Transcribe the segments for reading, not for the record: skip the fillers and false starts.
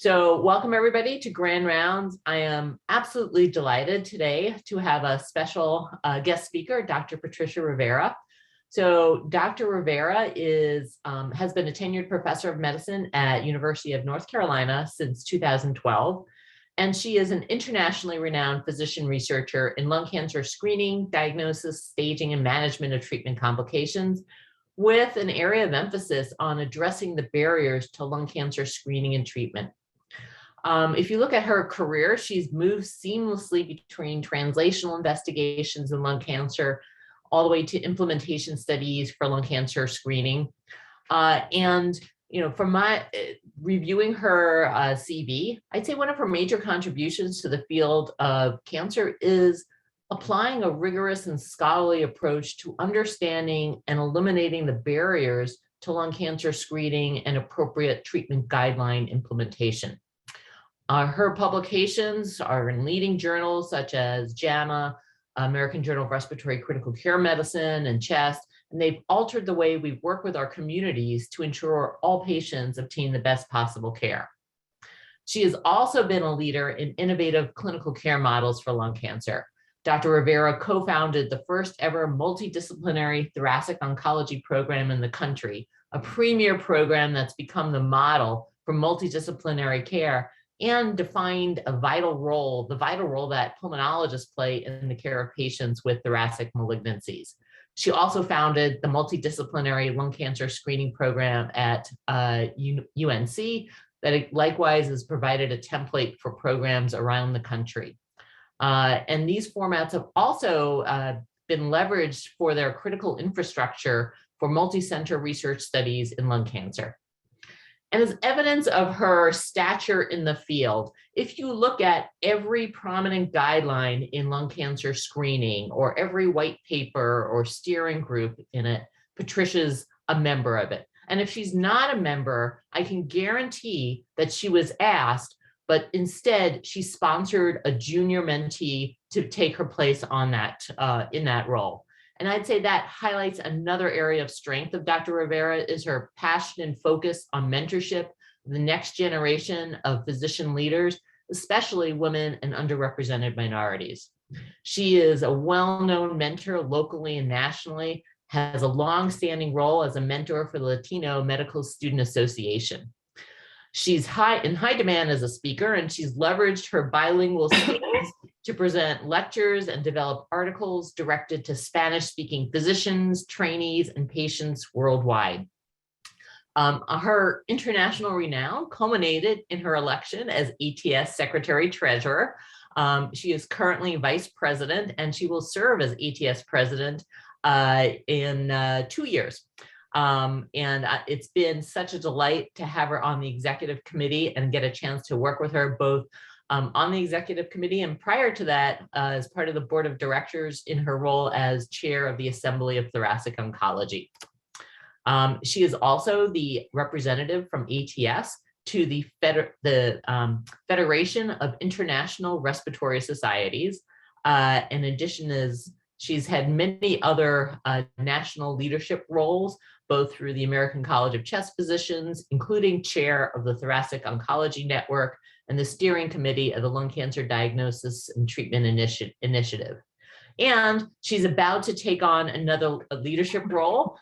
So welcome everybody to Grand Rounds. I am absolutely delighted today to have a special guest speaker, Dr. Patricia Rivera. So Dr. Rivera has been a tenured professor of medicine at University of North Carolina since 2012. And she is an internationally renowned physician researcher in lung cancer screening, diagnosis, staging, and management of treatment complications, with an area of emphasis on addressing the barriers to lung cancer screening and treatment. If you look at her career, she's moved seamlessly between translational investigations in lung cancer all the way to implementation studies for lung cancer screening. From my reviewing her CV, I'd say one of her major contributions to the field of cancer is applying a rigorous and scholarly approach to understanding and eliminating the barriers to lung cancer screening and appropriate treatment guideline implementation. Her publications are in leading journals such as JAMA, American Journal of Respiratory Critical Care Medicine, and CHEST, and they've altered the way we work with our communities to ensure all patients obtain the best possible care. She has also been a leader in innovative clinical care models for lung cancer. Dr. Rivera co-founded the first ever multidisciplinary thoracic oncology program in the country, a premier program that's become the model for multidisciplinary care and defined the vital role that pulmonologists play in the care of patients with thoracic malignancies. She also founded the multidisciplinary lung cancer screening program at UNC that likewise has provided a template for programs around the country. And these formats have also been leveraged for their critical infrastructure for multi-center research studies in lung cancer. And as evidence of her stature in the field, if you look at every prominent guideline in lung cancer screening or every white paper or steering group in it, Patricia's a member of it. And if she's not a member, I can guarantee that she was asked, but instead she sponsored a junior mentee to take her place on that in that role. And I'd say that highlights another area of strength of Dr. Rivera is her passion and focus on mentorship of the next generation of physician leaders, especially women and underrepresented minorities. She is a well-known mentor locally and nationally, has a long-standing role as a mentor for the Latino Medical Student Association. She's in high demand as a speaker, and she's leveraged her bilingual skills to present lectures and develop articles directed to Spanish-speaking physicians, trainees, and patients worldwide. Her international renown culminated in her election as ATS Secretary Treasurer. She is currently Vice President, and she will serve as ATS President in 2 years. It's been such a delight to have her on the executive committee and get a chance to work with her both on the executive committee and prior to that as part of the board of directors in her role as chair of the Assembly of Thoracic Oncology. She is also the representative from ATS to the Federation of International Respiratory Societies. In addition, she's had many other national leadership roles, both through the American College of Chest Physicians, including chair of the Thoracic Oncology Network and the steering committee of the Lung Cancer Diagnosis and Treatment Initiative. And she's about to take on another leadership role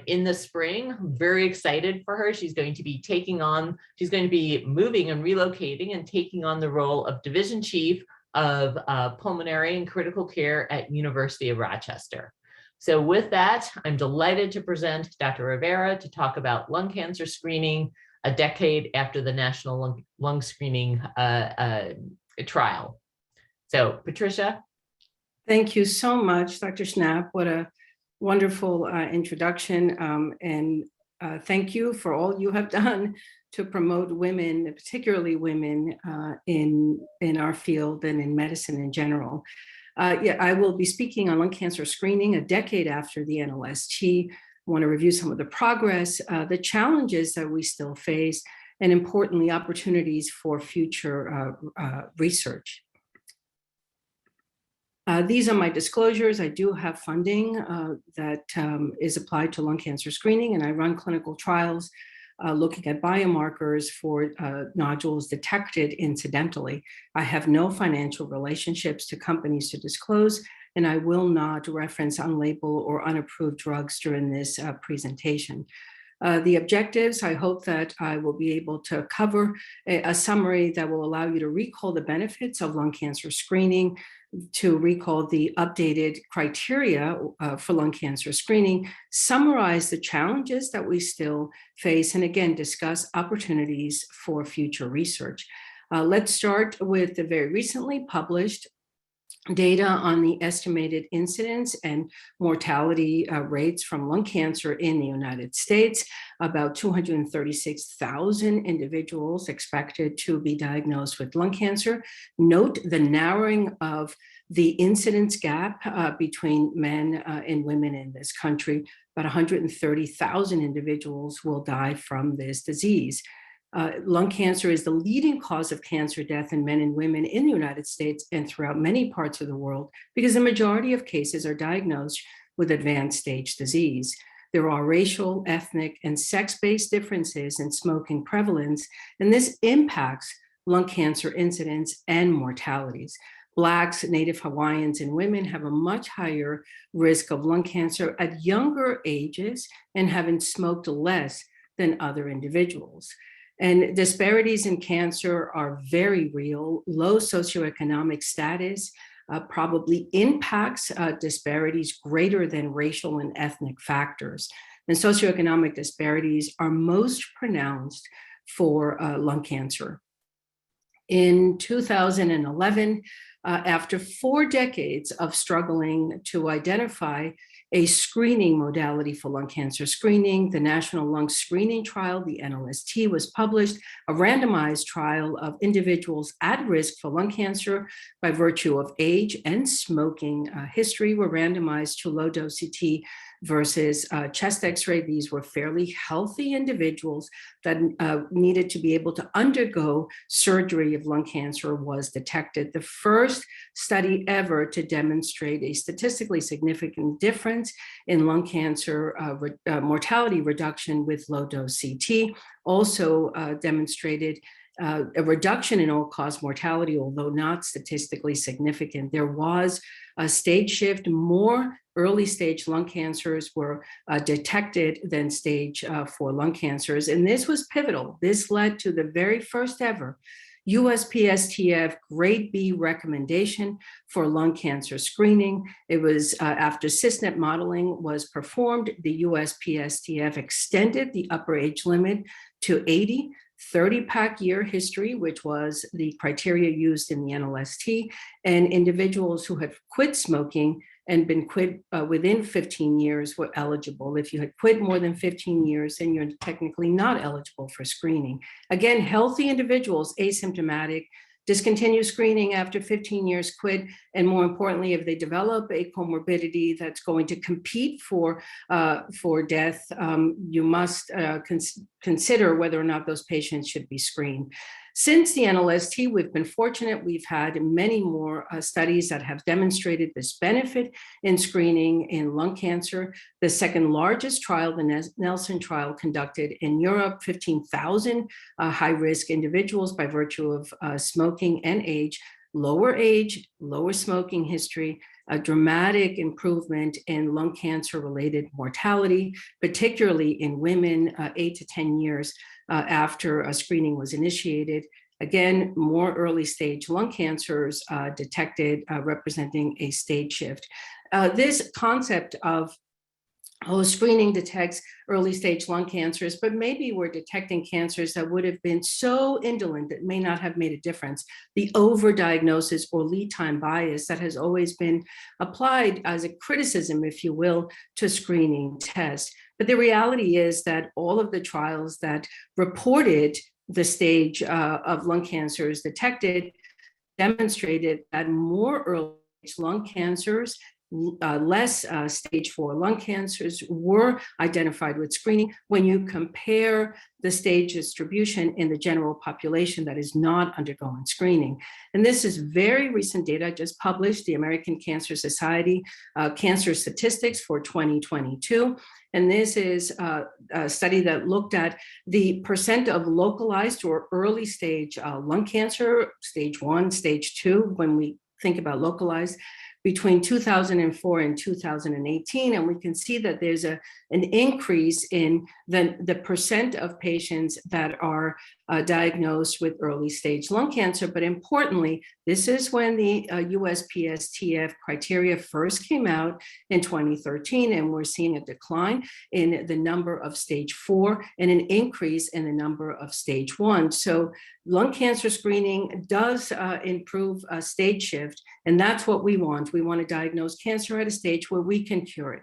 in the spring. I'm very excited for her. She's going to be moving and relocating and taking on the role of division chief of Pulmonary and Critical Care at University of Rochester. So with that, I'm delighted to present Dr. Rivera to talk about lung cancer screening a decade after the National Lung Screening trial. So Patricia. Thank you so much, Dr. Schnapp. What a wonderful introduction. And thank you for all you have done to promote women, particularly women in our field and in medicine in general. I will be speaking on lung cancer screening a decade after the NLST. I want to review some of the progress, the challenges that we still face, and importantly, opportunities for future research. These are my disclosures. I do have funding that is applied to lung cancer screening, and I run clinical trials looking at biomarkers for nodules detected incidentally. I have no financial relationships to companies to disclose, and I will not reference unlabeled or unapproved drugs during this presentation. The objectives, I hope that I will be able to cover a summary that will allow you to recall the benefits of lung cancer screening, to recall the updated criteria for lung cancer screening, summarize the challenges that we still face, and again, discuss opportunities for future research. Let's start with the very recently published data on the estimated incidence and mortality rates from lung cancer in the United States. About 236,000 individuals expected to be diagnosed with lung cancer. Note the narrowing of the incidence gap between men and women in this country. About 130,000 individuals will die from this disease. Lung cancer is the leading cause of cancer death in men and women in the United States and throughout many parts of the world because the majority of cases are diagnosed with advanced stage disease. There are racial, ethnic, and sex-based differences in smoking prevalence, and this impacts lung cancer incidence and mortalities. Blacks, Native Hawaiians, and women have a much higher risk of lung cancer at younger ages and having smoked less than other individuals. And disparities in cancer are very real. Low socioeconomic status probably impacts disparities greater than racial and ethnic factors. And socioeconomic disparities are most pronounced for lung cancer. In 2011, after 4 decades of struggling to identify a screening modality for lung cancer screening, the National Lung Screening Trial, the NLST, was published, a randomized trial of individuals at risk for lung cancer by virtue of age and smoking history were randomized to low-dose CT versus chest x-ray. These were fairly healthy individuals that needed to be able to undergo surgery if lung cancer was detected. The first study ever to demonstrate a statistically significant difference in lung cancer mortality reduction with low-dose CT, also demonstrated a reduction in all-cause mortality, although not statistically significant. There was a stage shift. More early-stage lung cancers were detected than stage 4 lung cancers, and this was pivotal. This led to the very first ever Uspstf grade B recommendation for lung cancer screening. It was after CISNET modeling was performed, the Uspstf extended the upper age limit to 80, 30-pack year history, which was the criteria used in the NLST, and individuals who had quit smoking and been quit within 15 years were eligible. If you had quit more than 15 years, then you're technically not eligible for screening. Again, healthy individuals, asymptomatic, discontinue screening after 15 years, quit, and more importantly, if they develop a comorbidity that's going to compete for death, you must consider whether or not those patients should be screened. Since the NLST, we've been fortunate. We've had many more studies that have demonstrated this benefit in screening in lung cancer. The second largest trial, the Nelson trial, conducted in Europe, 15,000 high-risk individuals by virtue of smoking and age, lower smoking history, a dramatic improvement in lung cancer-related mortality, particularly in women 8 to 10 years after a screening was initiated. Again, more early stage lung cancers detected, representing a stage shift. This concept of screening detects early stage lung cancers, but maybe we're detecting cancers that would have been so indolent that may not have made a difference. The overdiagnosis or lead time bias that has always been applied as a criticism, if you will, to screening tests. But the reality is that all of the trials that reported the stage of lung cancers detected demonstrated that more early stage lung cancers, less stage 4 lung cancers were identified with screening when you compare the stage distribution in the general population that is not undergoing screening. And this is very recent data just published, the American Cancer Society Cancer Statistics for 2022. And this is a study that looked at the percent of localized or early stage lung cancer, stage 1, stage 2, when we think about localized, between 2004 and 2018. And we can see that there's an increase in the percent of patients that are diagnosed with early stage lung cancer. But importantly, this is when the USPSTF criteria first came out in 2013, and we're seeing a decline in the number of stage 4 and an increase in the number of stage 1. So lung cancer screening does improve stage shift, and that's what we want. We want to diagnose cancer at a stage where we can cure it.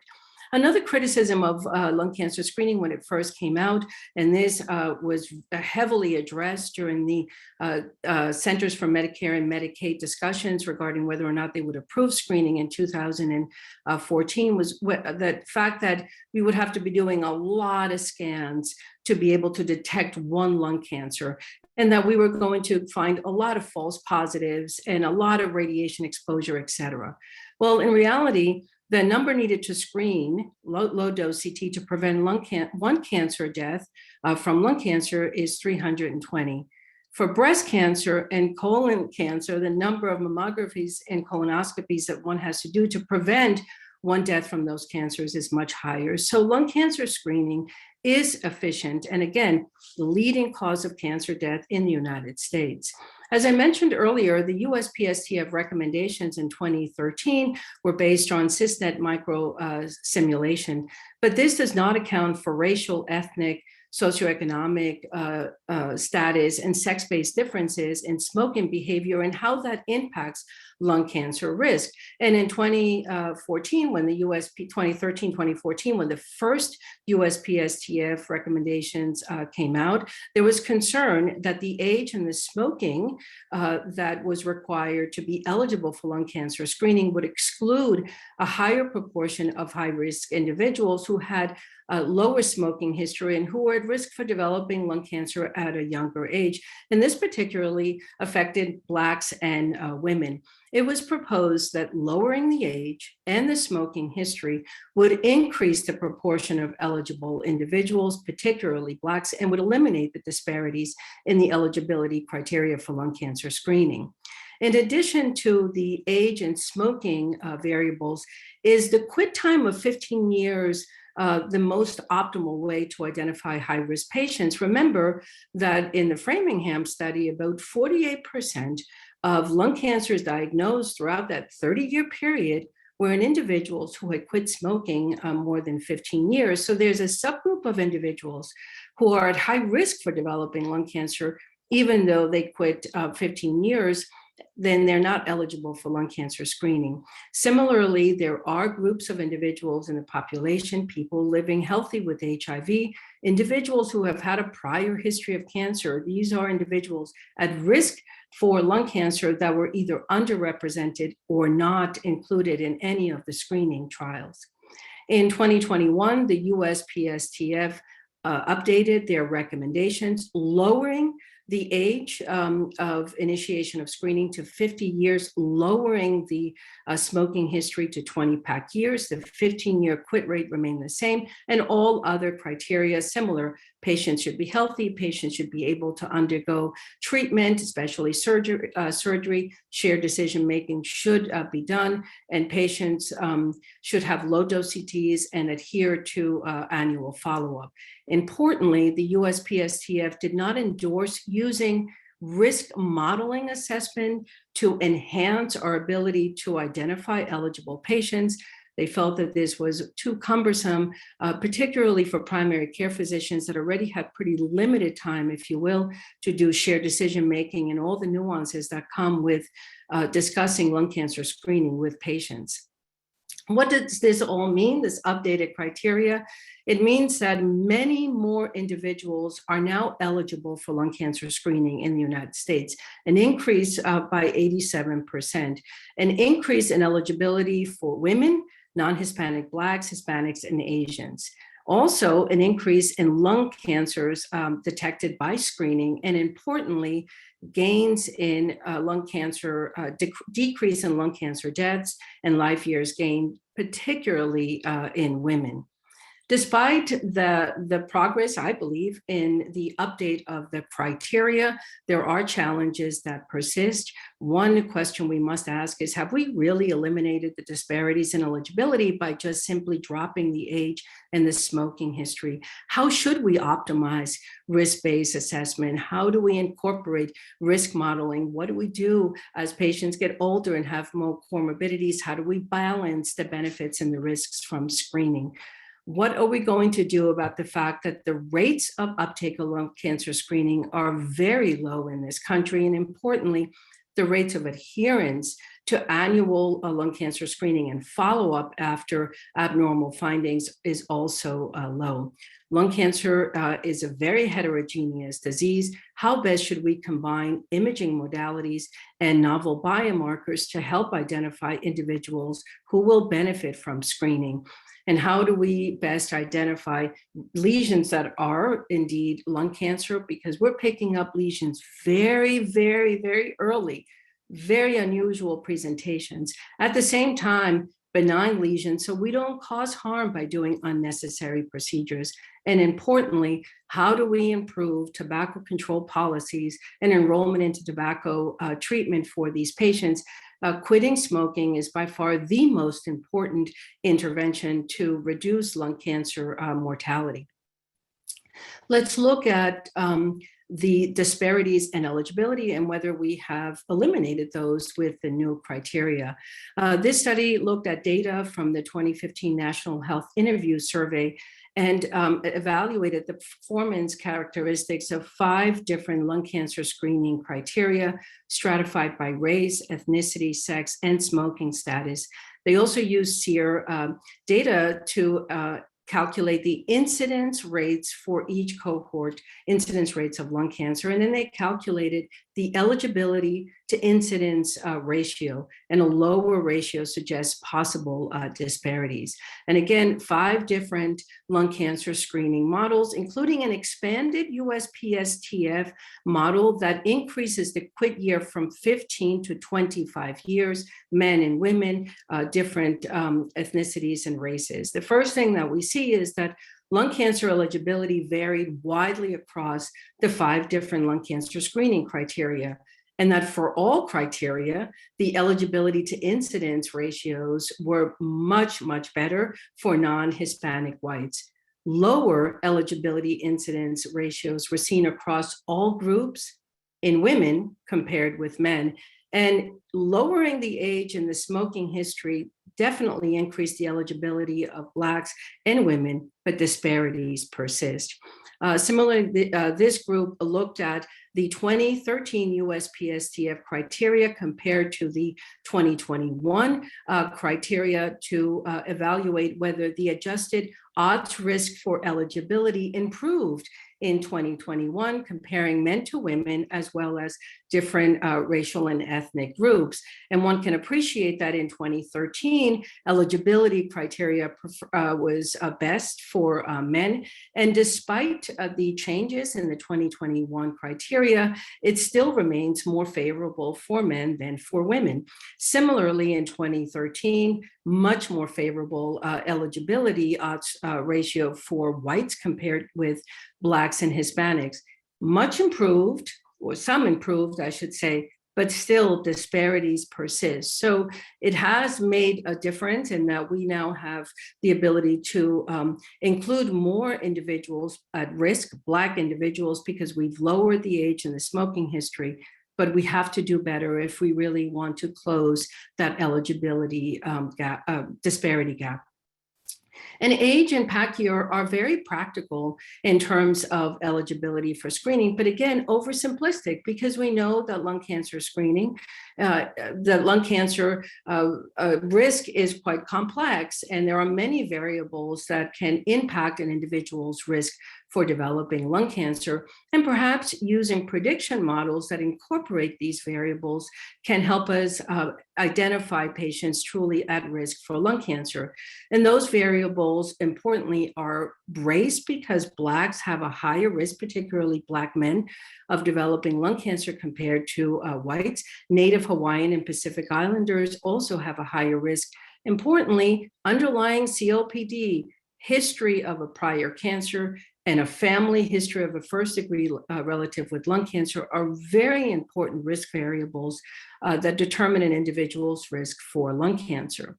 Another criticism of lung cancer screening when it first came out, and this was heavily addressed during the Centers for Medicare and Medicaid discussions regarding whether or not they would approve screening in 2014, was the fact that we would have to be doing a lot of scans to be able to detect one lung cancer, and that we were going to find a lot of false positives and a lot of radiation exposure, et cetera. Well, in reality, the number needed to screen low dose CT to prevent one cancer death from lung cancer is 320. For breast cancer and colon cancer, the number of mammographies and colonoscopies that one has to do to prevent one death from those cancers is much higher. So lung cancer screening is efficient, and again, the leading cause of cancer death in the United States. As I mentioned earlier, the USPSTF recommendations in 2013 were based on CISNET micro simulation, but this does not account for racial, ethnic, socioeconomic status and sex-based differences in smoking behavior and how that impacts lung cancer risk. And in 2014, when the 2013-2014, when the first USPSTF recommendations came out, there was concern that the age and the smoking that was required to be eligible for lung cancer screening would exclude a higher proportion of high-risk individuals who had lower smoking history and who were at risk for developing lung cancer at a younger age. And this particularly affected Blacks and women. It was proposed that lowering the age and the smoking history would increase the proportion of eligible individuals, particularly Blacks, and would eliminate the disparities in the eligibility criteria for lung cancer screening. In addition to the age and smoking variables, is the quit time of 15 years the most optimal way to identify high-risk patients? Remember that in the Framingham study, about 48% of lung cancers diagnosed throughout that 30-year period were in individuals who had quit smoking more than 15 years. So there's a subgroup of individuals who are at high risk for developing lung cancer, even though they quit 15 years, then they're not eligible for lung cancer screening. Similarly, there are groups of individuals in the population, people living healthy with HIV, individuals who have had a prior history of cancer. These are individuals at risk for lung cancer that were either underrepresented or not included in any of the screening trials. In 2021, the USPSTF updated their recommendations, lowering the age of initiation of screening to 50 years, lowering the smoking history to 20-pack years. The 15-year quit rate remained the same, and all other criteria similar. Patients should be healthy, patients should be able to undergo treatment, especially surgery, shared decision-making should be done, and patients should have low-dose CTs and adhere to annual follow-up. Importantly, the USPSTF did not endorse using risk modeling assessment to enhance our ability to identify eligible patients. They felt that this was too cumbersome, particularly for primary care physicians that already had pretty limited time, if you will, to do shared decision-making and all the nuances that come with discussing lung cancer screening with patients. What does this all mean, this updated criteria? It means that many more individuals are now eligible for lung cancer screening in the United States, an increase by 87%, an increase in eligibility for women, non-Hispanic Blacks, Hispanics, and Asians. Also, an increase in lung cancers detected by screening, and importantly, gains in lung cancer, decrease in lung cancer deaths and life years gained, particularly in women. Despite the progress, I believe, in the update of the criteria, there are challenges that persist. One question we must ask is, have we really eliminated the disparities in eligibility by just simply dropping the age and the smoking history? How should we optimize risk-based assessment? How do we incorporate risk modeling? What do we do as patients get older and have more comorbidities? How do we balance the benefits and the risks from screening? What are we going to do about the fact that the rates of uptake of lung cancer screening are very low in this country? And importantly, the rates of adherence to annual lung cancer screening and follow-up after abnormal findings is also low. Lung cancer is a very heterogeneous disease. How best should we combine imaging modalities and novel biomarkers to help identify individuals who will benefit from screening? And how do we best identify lesions that are indeed lung cancer? Because we're picking up lesions very, very, very early, very unusual presentations. At the same time, benign lesions, so we don't cause harm by doing unnecessary procedures. And importantly, how do we improve tobacco control policies and enrollment into tobacco treatment for these patients? Quitting smoking is by far the most important intervention to reduce lung cancer mortality. Let's look at the disparities and eligibility and whether we have eliminated those with the new criteria. This study looked at data from the 2015 National Health Interview Survey and evaluated the performance characteristics of 5 different lung cancer screening criteria stratified by race, ethnicity, sex, and smoking status. They also used SEER data to calculate the incidence rates for each cohort, incidence rates of lung cancer, and then they calculated the eligibility to incidence ratio, and a lower ratio suggests possible disparities. And again, 5 different lung cancer screening models, including an expanded Uspstf model that increases the quit year from 15 to 25 years, men and women, different ethnicities and races. The first thing that we see is that lung cancer eligibility varied widely across the 5 different lung cancer screening criteria, and that for all criteria, the eligibility to incidence ratios were much, much better for non-Hispanic whites. Lower eligibility incidence ratios were seen across all groups in women compared with men, and lowering the age and the smoking history definitely increased the eligibility of Blacks and women, but disparities persist. Similarly, this group looked at the 2013 USPSTF criteria compared to the 2021 criteria to evaluate whether the adjusted odds risk for eligibility improved in 2021, comparing men to women, as well as different racial and ethnic groups. And one can appreciate that in 2013, eligibility criteria was best for men. And despite the changes in the 2021 criteria, it still remains more favorable for men than for women. Similarly, in 2013, much more favorable eligibility odds ratio for whites compared with Blacks and Hispanics. Much improved, or some improved, I should say, but still disparities persist. So it has made a difference in that we now have the ability to include more individuals at risk, Black individuals, because we've lowered the age and the smoking history, but we have to do better if we really want to close that eligibility disparity gap. And age and PAC year are very practical in terms of eligibility for screening, but again, oversimplistic, because we know that lung cancer screening, the lung cancer risk is quite complex, and there are many variables that can impact an individual's risk for developing lung cancer. And perhaps using prediction models that incorporate these variables can help us identify patients truly at risk for lung cancer. And those variables, importantly, are race, because Blacks have a higher risk, particularly Black men, of developing lung cancer compared to whites. Native Hawaiian and Pacific Islanders also have a higher risk. Importantly, underlying COPD, history of a prior cancer, and a family history of a first-degree relative with lung cancer are very important risk variables that determine an individual's risk for lung cancer.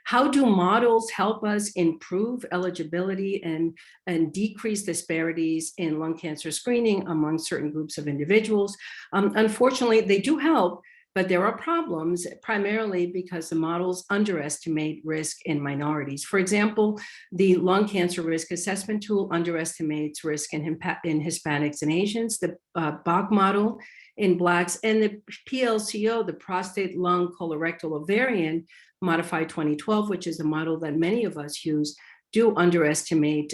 How do models help us improve eligibility and decrease disparities in lung cancer screening among certain groups of individuals? Unfortunately, they do help, but there are problems, primarily because the models underestimate risk in minorities. For example, the lung cancer risk assessment tool underestimates risk in Hispanics and Asians, the Bach model in Blacks, and the PLCO, the prostate, lung, colorectal, ovarian, modified 2012, which is a model that many of us use, do underestimate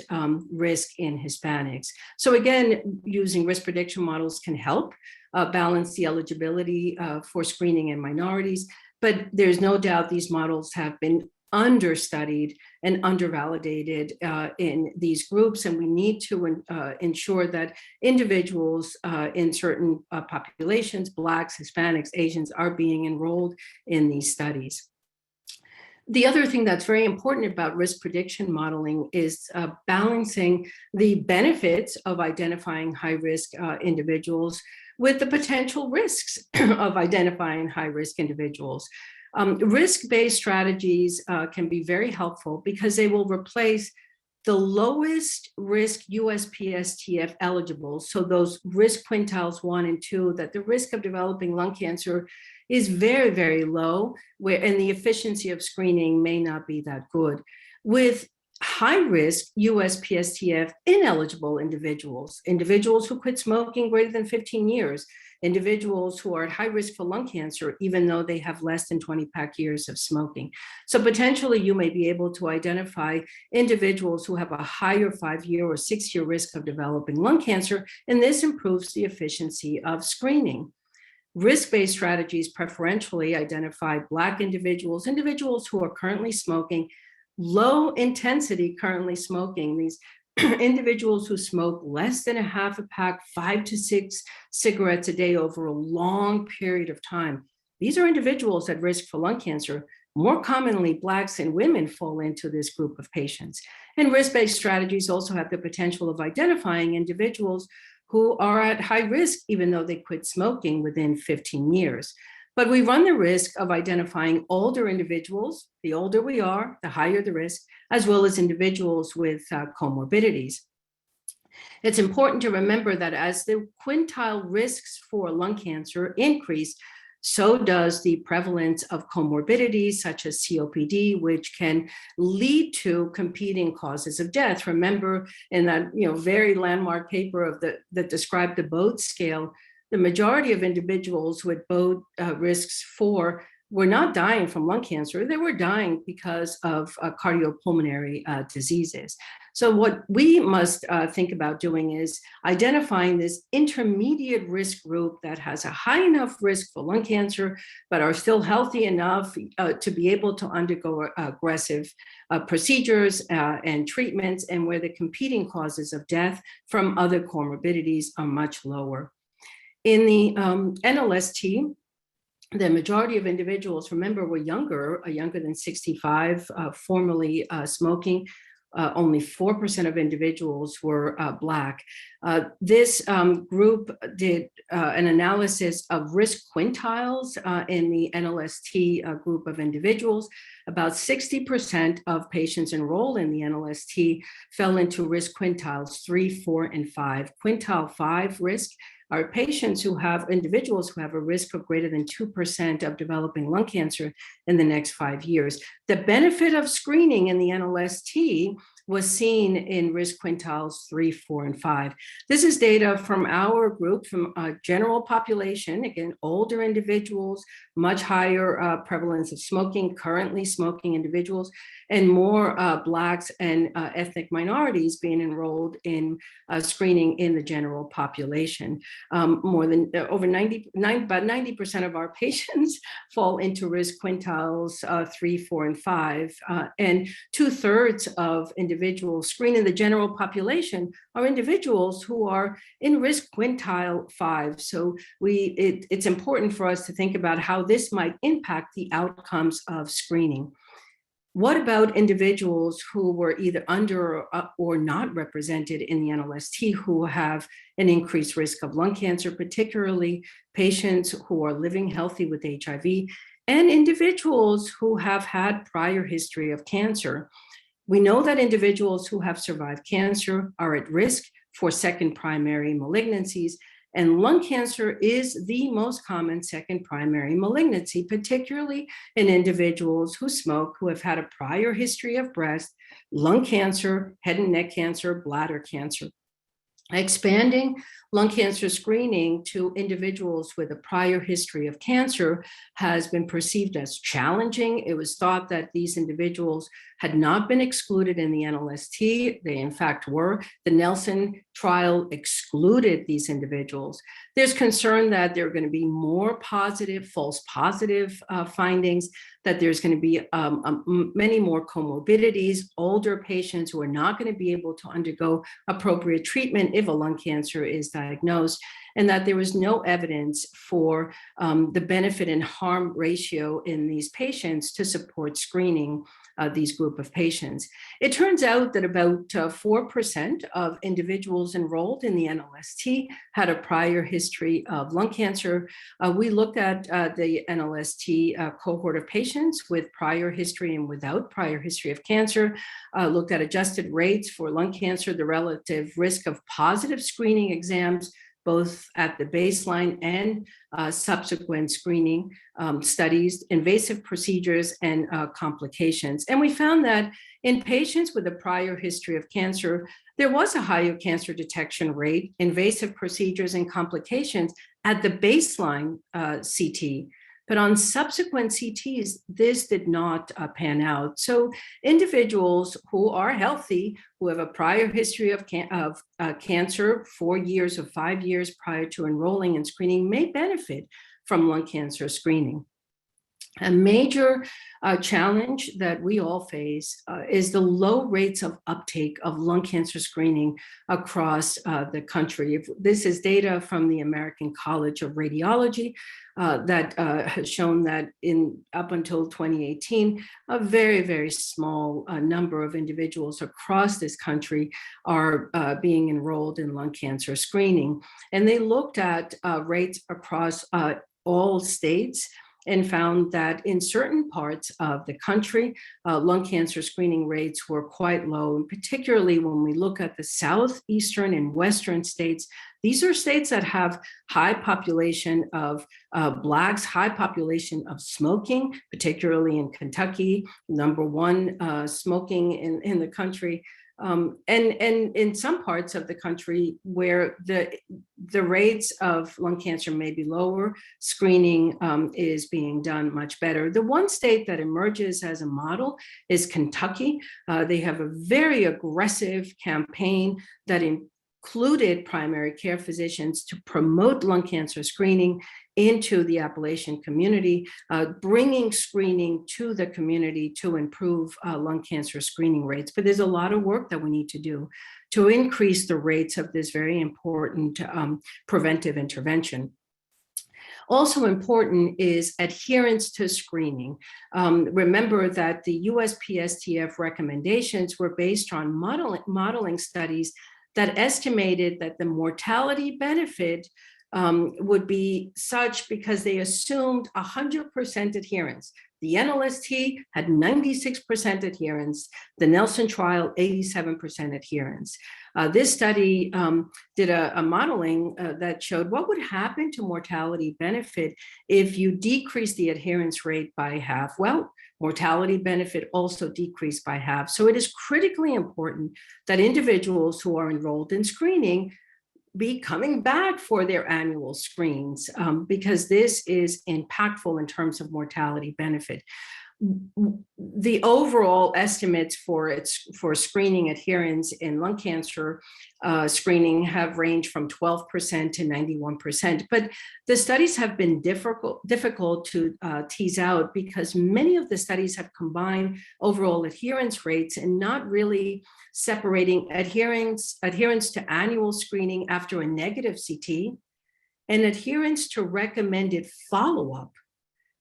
risk in Hispanics. So again, using risk prediction models can help balance the eligibility for screening in minorities, but there's no doubt these models have been understudied and undervalidated in these groups, and we need to ensure that individuals in certain populations, Blacks, Hispanics, Asians, are being enrolled in these studies. The other thing that's very important about risk prediction modeling is balancing the benefits of identifying high-risk individuals with the potential risks of identifying high-risk individuals. Risk-based strategies can be very helpful because they will replace the lowest risk Uspstf eligibles, so those risk quintiles 1 and 2, that the risk of developing lung cancer is very, very low, and the efficiency of screening may not be that good, with high-risk Uspstf ineligible individuals, individuals who quit smoking greater than 15 years, individuals who are at high risk for lung cancer, even though they have less than 20 pack years of smoking. So potentially you may be able to identify individuals who have a higher 5-year or 6-year risk of developing lung cancer, and this improves the efficiency of screening. Risk-based strategies preferentially identify Black individuals, individuals who are currently smoking, low intensity currently smoking, these individuals who smoke less than a half a pack, 5 to 6 cigarettes a day over a long period of time. These are individuals at risk for lung cancer. More commonly, Blacks and women fall into this group of patients. And risk-based strategies also have the potential of identifying individuals who are at high risk, even though they quit smoking within 15 years. But we run the risk of identifying older individuals. The older we are, the higher the risk, as well as individuals with comorbidities. It's important to remember that as the quintile risks for lung cancer increase, so does the prevalence of comorbidities such as COPD, which can lead to competing causes of death. Remember in that very landmark paper that described the Bode scale, the majority of individuals with Bode risks 4 were not dying from lung cancer. They were dying because of cardiopulmonary diseases. So what we must think about doing is identifying this intermediate risk group that has a high enough risk for lung cancer, but are still healthy enough to be able to undergo aggressive procedures and treatments, and where the competing causes of death from other comorbidities are much lower. In the NLST, the majority of individuals, remember, were younger than 65, formerly smoking. Only 4% of individuals were Black. This group did an analysis of risk quintiles in the NLST group of individuals. About 60% of patients enrolled in the NLST fell into risk quintiles 3, 4, and 5. Quintile 5 risk are individuals who have a risk of greater than 2% of developing lung cancer in the next 5 years. The benefit of screening in the NLST was seen in risk quintiles 3, 4, and 5. This is data from our group, from a general population, again, older individuals, much higher prevalence of smoking, currently smoking individuals, and more Blacks and ethnic minorities being enrolled in screening in the general population. About 90% of our patients fall into risk quintiles 3, 4, and 5, and 2/3 of individuals screened in the general population are individuals who are in risk quintile 5. So it's important for us to think about how this might impact the outcomes of screening. What about individuals who were either under or not represented in the NLST who have an increased risk of lung cancer, particularly patients who are living healthy with HIV and individuals who have had prior history of cancer? We know that individuals who have survived cancer are at risk for second primary malignancies, and lung cancer is the most common second primary malignancy, particularly in individuals who smoke, who have had a prior history of breast, lung cancer, head and neck cancer, bladder cancer. Expanding lung cancer screening to individuals with a prior history of cancer has been perceived as challenging. It was thought that these individuals had not been excluded in the NLST. They, in fact, were. The Nelson trial excluded these individuals. There's concern that there are going to be more positive, false positive findings, that there's going to be many more comorbidities, older patients who are not going to be able to undergo appropriate treatment if a lung cancer is diagnosed, and that there was no evidence for the benefit and harm ratio in these patients to support screening these group of patients. It turns out that about 4% of individuals enrolled in the NLST had a prior history of lung cancer. We looked at the NLST cohort of patients with prior history and without prior history of cancer, looked at adjusted rates for lung cancer, the relative risk of positive screening exams, both at the baseline and subsequent screening studies, invasive procedures, and complications. And we found that in patients with a prior history of cancer, there was a higher cancer detection rate, invasive procedures, and complications at the baseline CT. But on subsequent CTs, this did not pan out. So individuals who are healthy, who have a prior history of cancer, 4 years or 5 years prior to enrolling in screening, may benefit from lung cancer screening. A major challenge that we all face is the low rates of uptake of lung cancer screening across the country. This is data from the American College of Radiology that has shown that up until 2018, a very, very small number of individuals across this country are being enrolled in lung cancer screening. And they looked at rates across all states and found that in certain parts of the country, lung cancer screening rates were quite low, and particularly when we look at the southeastern and western states. These are states that have high population of Blacks, high population of smoking, particularly in Kentucky, #1 smoking in the country. And in some parts of the country where the rates of lung cancer may be lower, screening is being done much better. The one state that emerges as a model is Kentucky. They have a very aggressive campaign that included primary care physicians to promote lung cancer screening into the Appalachian community, bringing screening to the community to improve lung cancer screening rates. But there's a lot of work that we need to do to increase the rates of this very important preventive intervention. Also important is adherence to screening. Remember that the Uspstf recommendations were based on modeling studies that estimated that the mortality benefit would be such because they assumed 100% adherence. The NLST had 96% adherence, the Nelson trial, 87% adherence. This study did a modeling that showed what would happen to mortality benefit if you decrease the adherence rate by half. Well, mortality benefit also decreased by half. So it is critically important that individuals who are enrolled in screening be coming back for their annual screens because this is impactful in terms of mortality benefit. The overall estimates for screening adherence in lung cancer screening have ranged from 12% to 91%, but the studies have been difficult to tease out because many of the studies have combined overall adherence rates and not really separating adherence to annual screening after a negative CT and adherence to recommended follow-up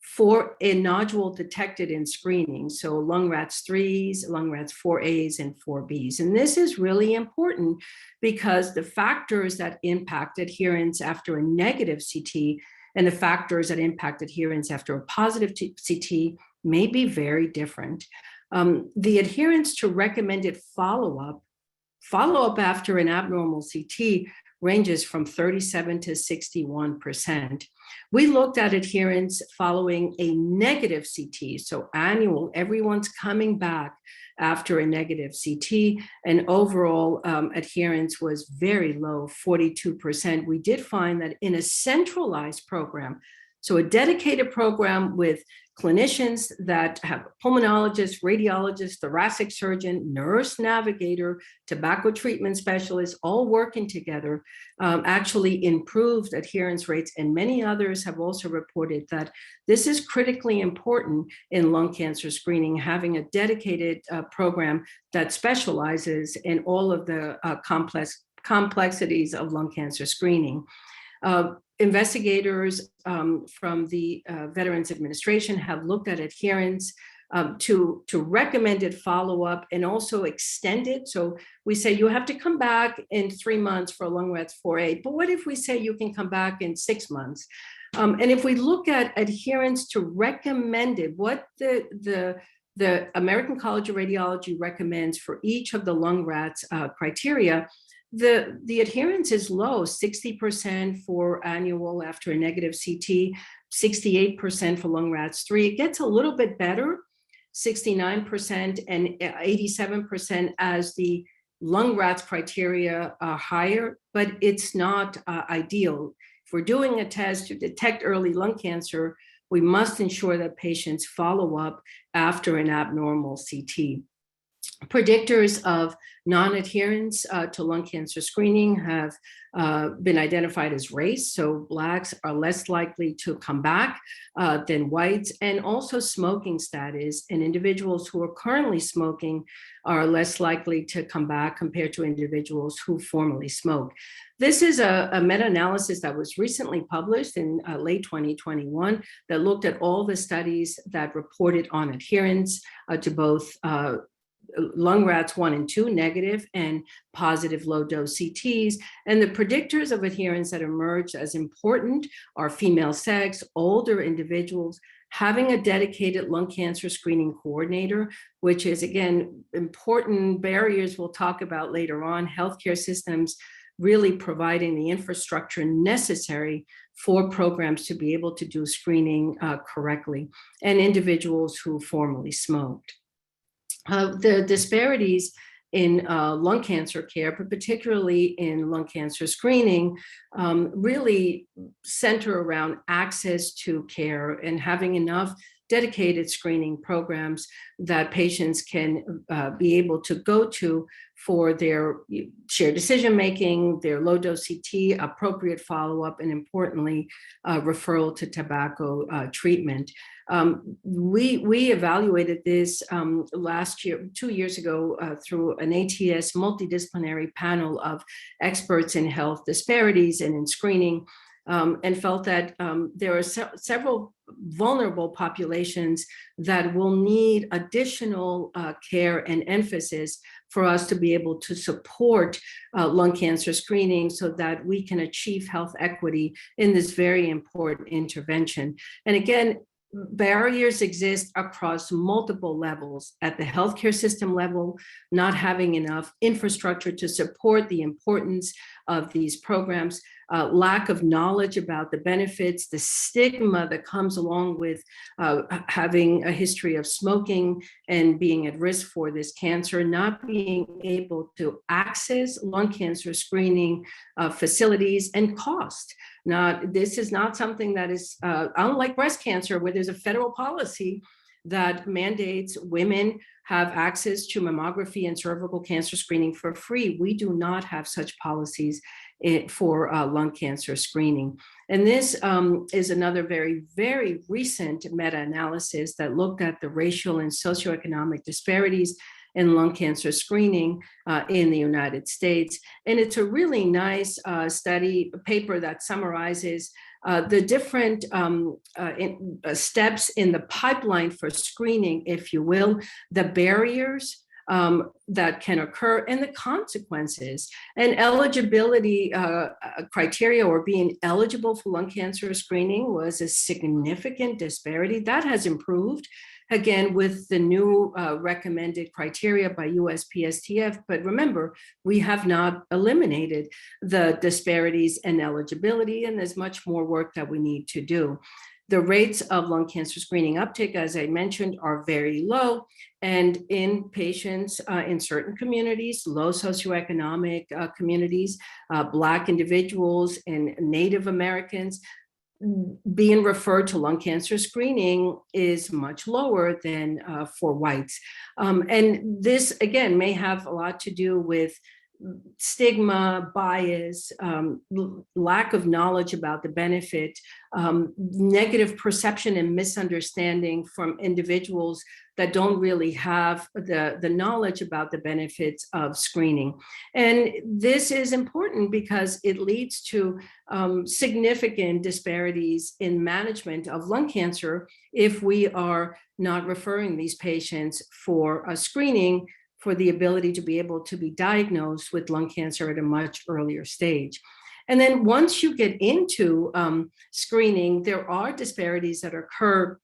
for a nodule detected in screening. So lung rats 3s, lung rats 4As, and 4Bs. And this is really important because the factors that impact adherence after a negative CT and the factors that impact adherence after a positive CT may be very different. The adherence to recommended follow-up after an abnormal CT ranges from 37 to 61%. We looked at adherence following a negative CT, so annual, everyone's coming back after a negative CT, and overall adherence was very low, 42%. We did find that in a centralized program, so a dedicated program with clinicians that have a pulmonologist, radiologist, thoracic surgeon, nurse navigator, tobacco treatment specialist, all working together, actually improved adherence rates. And many others have also reported that this is critically important in lung cancer screening, having a dedicated program that specializes in all of the complexities of lung cancer screening. Investigators from the Veterans Administration have looked at adherence to recommended follow-up and also extended. So we say you have to come back in 3 months for lung rats 4A, but what if we say you can come back in 6 months? And if we look at adherence to recommended, what the American College of Radiology recommends for each of the lung rats criteria, the adherence is low, 60% for annual after a negative CT, 68% for lung rats 3. It gets a little bit better, 69% and 87% as the lung rats criteria are higher, but it's not ideal. If we're doing a test to detect early lung cancer, we must ensure that patients follow up after an abnormal CT. Predictors of non-adherence to lung cancer screening have been identified as race. So Blacks are less likely to come back than whites, and also smoking status. And individuals who are currently smoking are less likely to come back compared to individuals who formerly smoked. This is a meta-analysis that was recently published in late 2021 that looked at all the studies that reported on adherence to both lung rats 1 and 2, negative and positive low dose CTs. And the predictors of adherence that emerged as important are female sex, older individuals, having a dedicated lung cancer screening coordinator, which is, again, important barriers we'll talk about later on, healthcare systems really providing the infrastructure necessary for programs to be able to do screening correctly, and individuals who formerly smoked. The disparities in lung cancer care, but particularly in lung cancer screening, really center around access to care and having enough dedicated screening programs that patients can be able to go to for their shared decision-making, their low-dose CT, appropriate follow-up, and importantly, referral to tobacco treatment. We evaluated this last year, 2 years ago, through an ATS multidisciplinary panel of experts in health disparities and in screening, and felt that there are several vulnerable populations that will need additional care and emphasis for us to be able to support lung cancer screening so that we can achieve health equity in this very important intervention. And again, barriers exist across multiple levels. At the healthcare system level, not having enough infrastructure to support the importance of these programs, lack of knowledge about the benefits, the stigma that comes along with having a history of smoking and being at risk for this cancer, not being able to access lung cancer screening facilities, and cost. Now, this is not something that is, unlike breast cancer, where there's a federal policy that mandates women have access to mammography and cervical cancer screening for free. We do not have such policies for lung cancer screening. And this is another very, very recent meta-analysis that looked at the racial and socioeconomic disparities in lung cancer screening in the United States. And it's a really nice study paper that summarizes the different steps in the pipeline for screening, if you will, the barriers that can occur and the consequences. And eligibility criteria, or being eligible for lung cancer screening, was a significant disparity. That has improved, again, with the new recommended criteria by Uspstf. But remember, we have not eliminated the disparities in eligibility, and there's much more work that we need to do. The rates of lung cancer screening uptake, as I mentioned, are very low. And in patients in certain communities, low socioeconomic communities, Black individuals and Native Americans, being referred to lung cancer screening is much lower than for whites. And this, again, may have a lot to do with stigma, bias, lack of knowledge about the benefit, negative perception and misunderstanding from individuals that don't really have the knowledge about the benefits of screening. And this is important because it leads to significant disparities in management of lung cancer if we are not referring these patients for a screening for the ability to be able to be diagnosed with lung cancer at a much earlier stage. And then once you get into screening, there are disparities that occur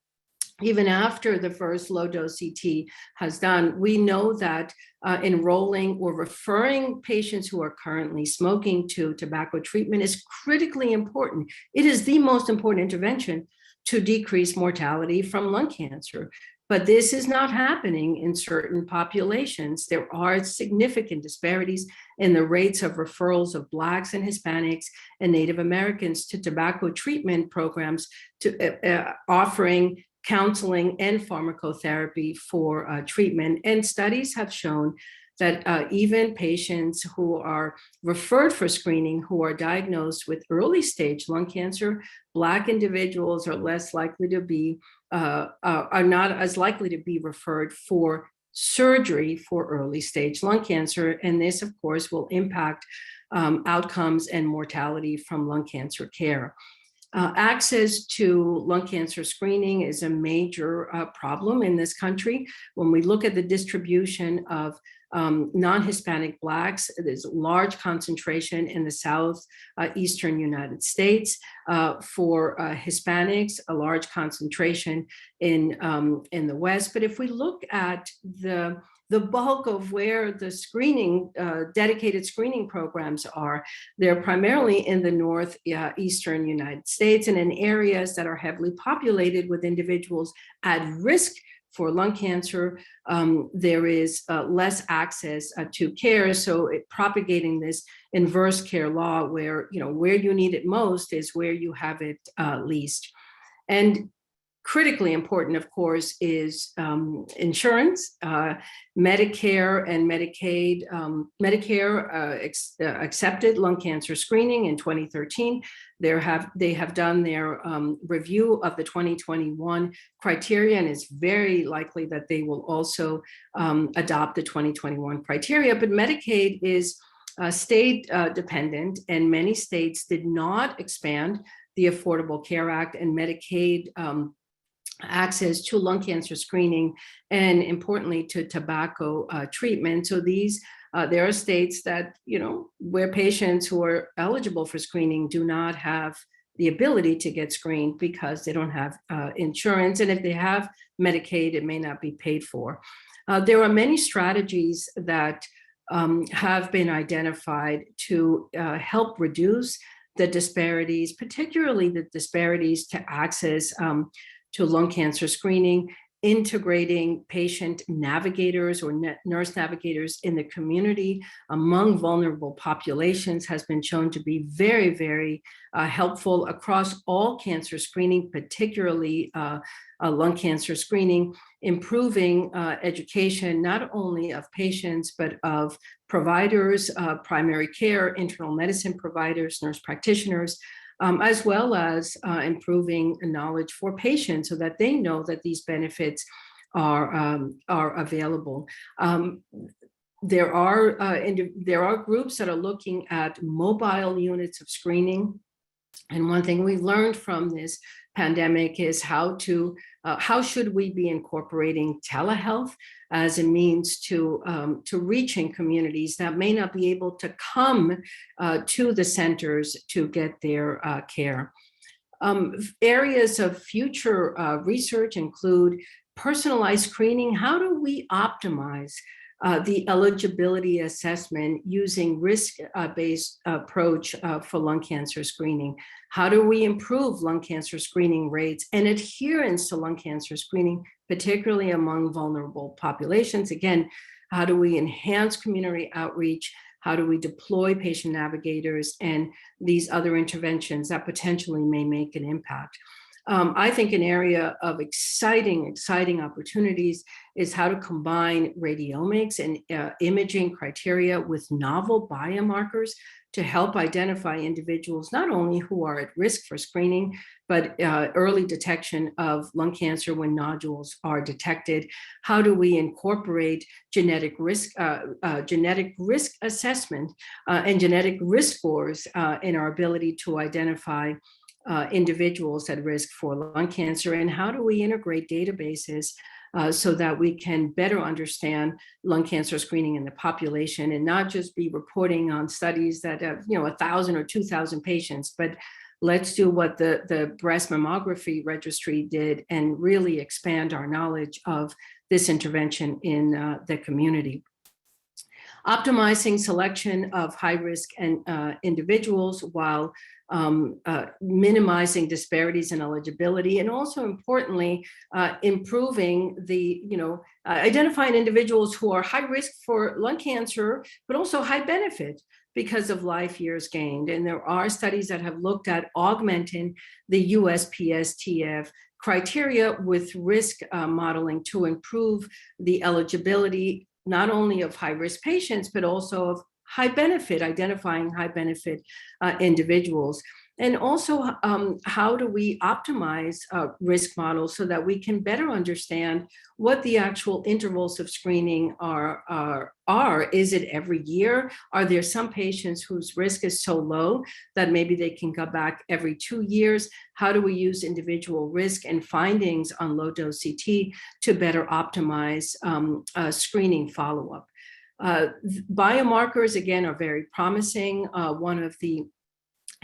even after the first low-dose CT has done. We know that enrolling or referring patients who are currently smoking to tobacco treatment is critically important. It is the most important intervention to decrease mortality from lung cancer. But this is not happening in certain populations. There are significant disparities in the rates of referrals of Blacks and Hispanics and Native Americans to tobacco treatment programs, to offering counseling and pharmacotherapy for treatment. And studies have shown that even patients who are referred for screening, who are diagnosed with early stage lung cancer, Black individuals are less likely to be, are not as likely to be referred for surgery for early stage lung cancer. And this, of course, will impact outcomes and mortality from lung cancer care. Access to lung cancer screening is a major problem in this country. When we look at the distribution of non-Hispanic Blacks, there's a large concentration in the southeastern United States. For Hispanics, a large concentration in the West. But if we look at the bulk of where the screening, dedicated screening programs are, they're primarily in the northeastern United States and in areas that are heavily populated with individuals at risk for lung cancer. There is less access to care. So propagating this inverse care law where, where you need it most is where you have it least. And critically important, of course, is insurance. Medicare and Medicaid. Medicare accepted lung cancer screening in 2013. They have done their review of the 2021 criteria, and it's very likely that they will also adopt the 2021 criteria. But Medicaid is state dependent, and many states did not expand the Affordable Care Act and Medicaid access to lung cancer screening, and importantly to tobacco treatment. So there are states that, where patients who are eligible for screening do not have the ability to get screened because they don't have insurance. And if they have Medicaid, it may not be paid for. There are many strategies that have been identified to help reduce the disparities, particularly the disparities to access to lung cancer screening. Integrating patient navigators or nurse navigators in the community among vulnerable populations has been shown to be very, very helpful across all cancer screening, particularly lung cancer screening, improving education, not only of patients, but of providers, primary care, internal medicine providers, nurse practitioners, as well as improving knowledge for patients so that they know that these benefits are available. There are groups that are looking at mobile units of screening And one thing we learned from this pandemic is how should we be incorporating telehealth as a means to reaching communities that may not be able to come to the centers to get their care. Areas of future research include personalized screening. How do we optimize the eligibility assessment using risk-based approach for lung cancer screening? How do we improve lung cancer screening rates and adherence to lung cancer screening, particularly among vulnerable populations? Again, how do we enhance community outreach? How do we deploy patient navigators and these other interventions that potentially may make an impact? I think an area of exciting opportunities is how to combine radiomics and imaging criteria with novel biomarkers to help identify individuals not only who are at risk for screening, but early detection of lung cancer when nodules are detected. How do we incorporate genetic risk assessment and genetic risk scores in our ability to identify individuals at risk for lung cancer? And how do we integrate databases so that we can better understand lung cancer screening in the population and not just be reporting on studies that have 1,000 or 2,000 patients, but let's do what the breast mammography registry did and really expand our knowledge of this intervention in the community. Optimizing selection of high-risk individuals while minimizing disparities in eligibility, and also importantly, improving identifying individuals who are high risk for lung cancer, but also high benefit because of life years gained. And there are studies that have looked at augmenting the Uspstf criteria with risk modeling to improve the eligibility not only of high-risk patients, but also of high benefit, identifying high benefit individuals. And also, how do we optimize risk models so that we can better understand what the actual intervals of screening are? Is it every year? Are there some patients whose risk is so low that maybe they can go back every 2 years? How do we use individual risk and findings on low-dose CT to better optimize screening follow-up? Biomarkers, again, are very promising. One of the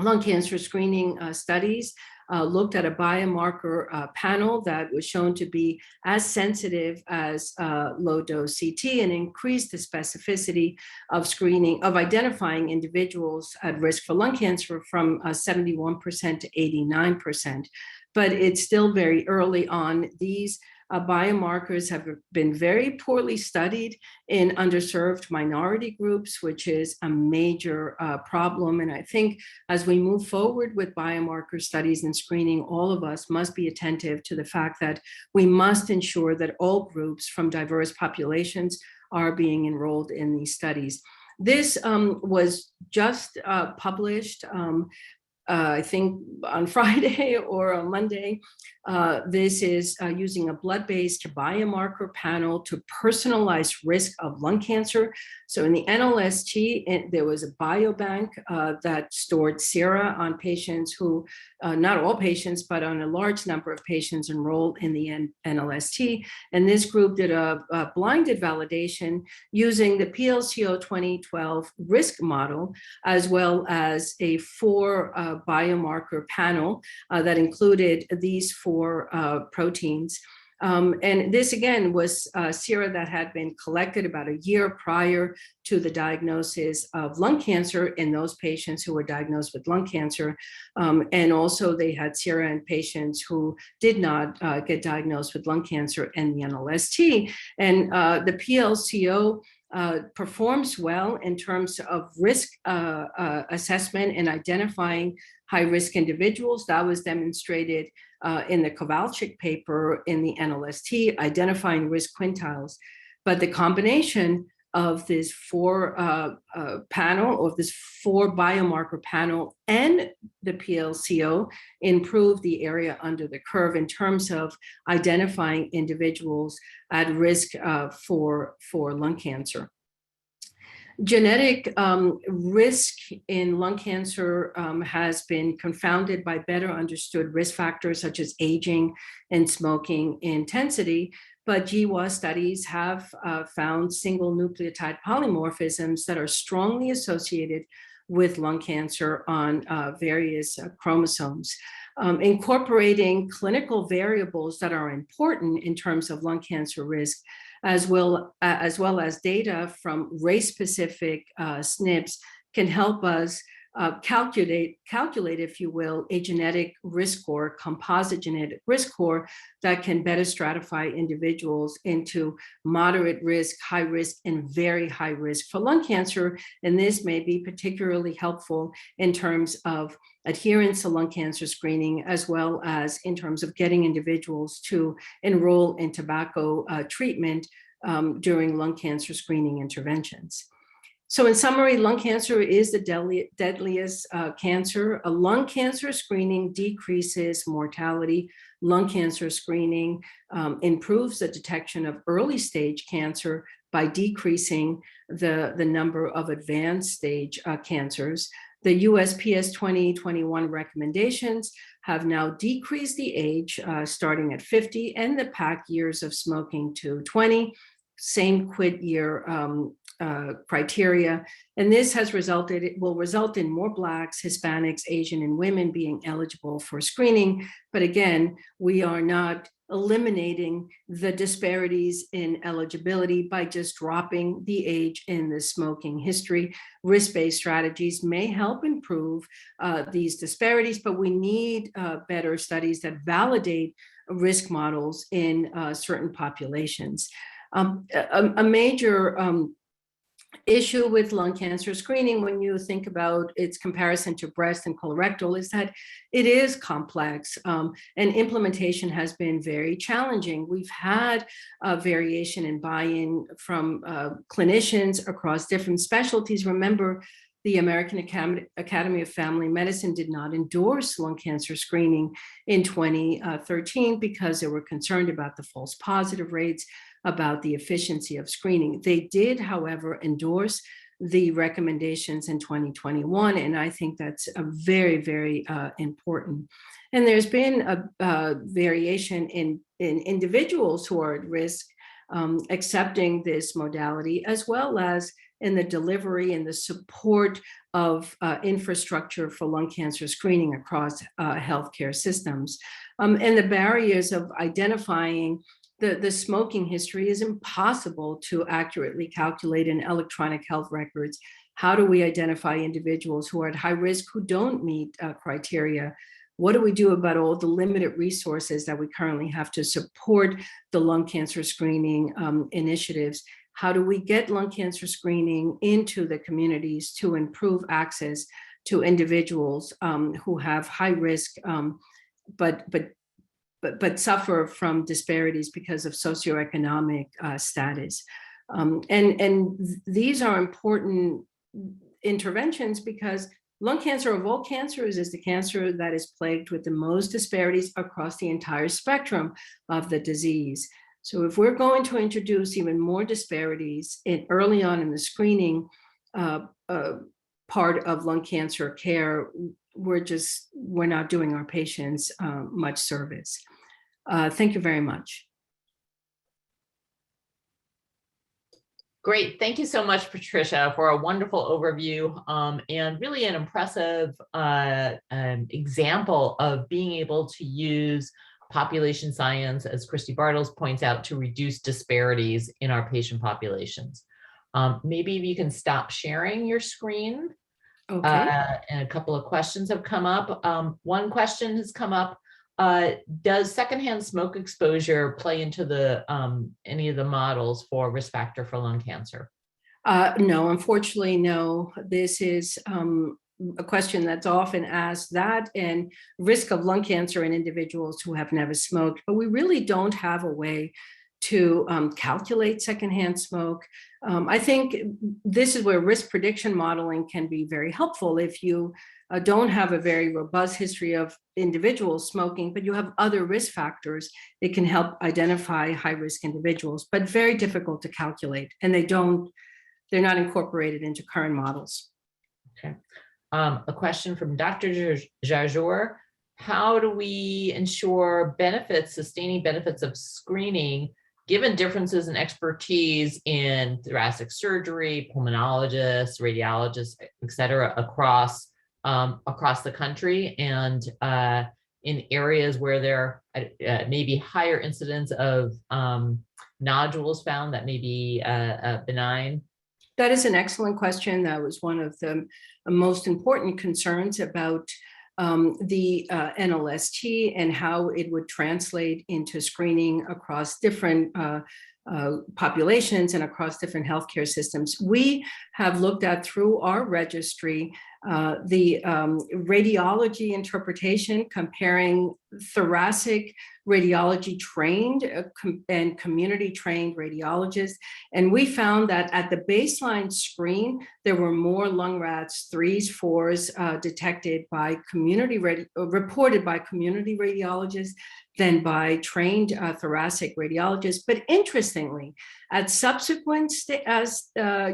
lung cancer screening studies looked at a biomarker panel that was shown to be as sensitive as low-dose CT and increased the specificity of screening, of identifying individuals at risk for lung cancer from 71% to 89%. But it's still very early on. These biomarkers have been very poorly studied in underserved minority groups, which is a major problem. And I think as we move forward with biomarker studies and screening, all of us must be attentive to the fact that we must ensure that all groups from diverse populations are being enrolled in these studies. This was just published I think on Friday or on Monday. This is using a blood-based biomarker panel to personalize risk of lung cancer. So in the NLST, there was a biobank that stored sera on patients who, not all patients, but on a large number of patients enrolled in the NLST. And this group did a blinded validation using the PLCO 2012 risk model, as well as a 4 biomarker panel that included these 4 proteins. And this, again, was sera that had been collected about a year prior to the diagnosis of lung cancer in those patients who were diagnosed with lung cancer. And also they had sera in patients who did not get diagnosed with lung cancer in the NLST. And the PLCO performs well in terms of risk assessment and identifying high-risk individuals. That was demonstrated in the Kowalczyk paper in the NLST, identifying risk quintiles. But the combination of this 4 panel, of this 4 biomarker panel and the PLCO improved the area under the curve in terms of identifying individuals at risk for lung cancer. Genetic risk in lung cancer has been confounded by better understood risk factors such as aging and smoking intensity. But GWAS studies have found single nucleotide polymorphisms that are strongly associated with lung cancer on various chromosomes. Incorporating clinical variables that are important in terms of lung cancer risk, as well as data from race-specific SNPs, can help us calculate, if you will, a genetic risk score, composite genetic risk score that can better stratify individuals into moderate risk, high risk, and very high risk for lung cancer. And this may be particularly helpful in terms of adherence to lung cancer screening, as well as in terms of getting individuals to enroll in tobacco treatment during lung cancer screening interventions. So in summary, lung cancer is the deadliest cancer. A lung cancer screening decreases mortality. Lung cancer screening improves the detection of early stage cancer by decreasing the number of advanced stage cancers. The USPS 2021 recommendations have now decreased the age starting at 50 and the PAC years of smoking to 20, same quit year criteria. And this has will result in more Blacks, Hispanics, Asian, and women being eligible for screening. But again, we are not eliminating the disparities in eligibility by just dropping the age in the smoking history. Risk-based strategies may help improve these disparities, but we need better studies that validate risk models in certain populations. A major issue with lung cancer screening, when you think about its comparison to breast and colorectal, is that it is complex and implementation has been very challenging. We've had variation in buy-in from clinicians across different specialties. Remember, the American Academy of Family Medicine did not endorse lung cancer screening in 2013 because they were concerned about the false positive rates, about the efficiency of screening. They did, however, endorse the recommendations in 2021, and I think that's a very, very important. And there's been a variation in individuals who are at risk accepting this modality, as well as in the delivery and the support of infrastructure for lung cancer screening across healthcare systems. And the barriers of identifying the smoking history is impossible to accurately calculate in electronic health records. How do we identify individuals who are at high risk who don't meet criteria? What do we do about all the limited resources that we currently have to support the lung cancer screening initiatives? How do we get lung cancer screening into the communities to improve access to individuals who have high risk, but suffer from disparities because of socioeconomic status? And these are important interventions because lung cancer of all cancers is the cancer that is plagued with the most disparities across the entire spectrum of the disease. So if we're going to introduce even more disparities early on in the screening part of lung cancer care, we're not doing our patients much service. Thank you very much. Great. Thank you so much, Patricia, for a wonderful overview and really an impressive example of being able to use population science, as Christy Bartels points out, to reduce disparities in our patient populations. Maybe if you can stop sharing your screen. Okay. And a couple of questions have come up. One question has come up. Does secondhand smoke exposure play into the any of the models for risk factor for lung cancer? No, unfortunately, no. This is a question that's often asked, that and risk of lung cancer in individuals who have never smoked, but we really don't have a way to calculate secondhand smoke. I think this is where risk prediction modeling can be very helpful. If you don't have a very robust history of individuals smoking, but you have other risk factors, it can help identify high-risk individuals, but very difficult to calculate. And they don't they're not incorporated into current models. Okay. A question from Dr. Jajour. How do we ensure benefits, sustaining benefits of screening, given differences in expertise in thoracic surgery, pulmonologists, radiologists, et cetera, across the country, and in areas where there may be higher incidence of nodules found that may be benign? That is an excellent question. That was one of the most important concerns about the NLST and how it would translate into screening across different populations and across different healthcare systems. We have looked at through our registry the radiology interpretation, comparing thoracic radiology trained and community trained radiologists. And we found that at the baseline screen, there were more lung rats 3s, 4s detected by reported by community radiologists than by trained thoracic radiologists. But interestingly, at subsequent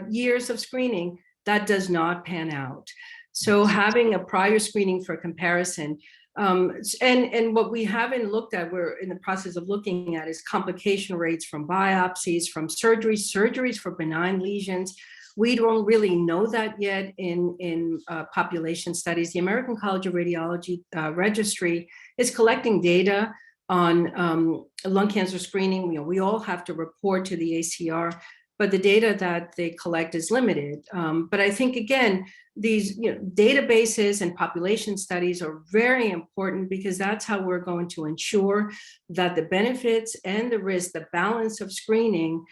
years of screening, that does not pan out. So having a prior screening for comparison, and what we haven't looked at, we're in the process of looking at, is complication rates from biopsies, from surgeries for benign lesions. We don't really know that yet in population studies. The American College of Radiology Registry is collecting data on lung cancer screening. You know, we all have to report to the ACR, but the data that they collect is limited. But I think, again, these databases and population studies are very important, because that's how we're going to ensure that the benefits and the risk, the balance of screening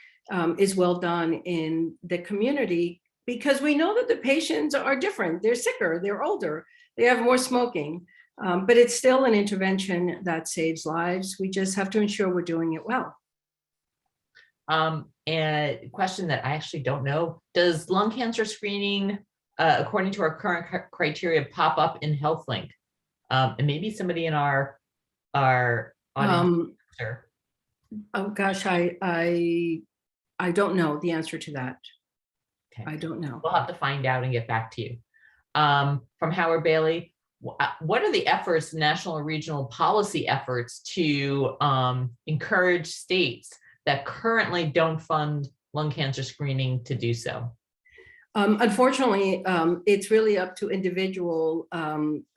is well done in the community, because we know that the patients are different. They're sicker, they're older, they have more smoking, but it's still an intervention that saves lives. We just have to ensure we're doing it well. And a question that I actually don't know, does lung cancer screening, according to our current criteria, pop up in HealthLink? And maybe somebody in our audience. Oh gosh, I don't know the answer to that. Okay. I don't know. We'll have to find out and get back to you. From Howard Bailey, what are the efforts, national and regional policy efforts, to encourage states that currently don't fund lung cancer screening to do so? Unfortunately, it's really up to individual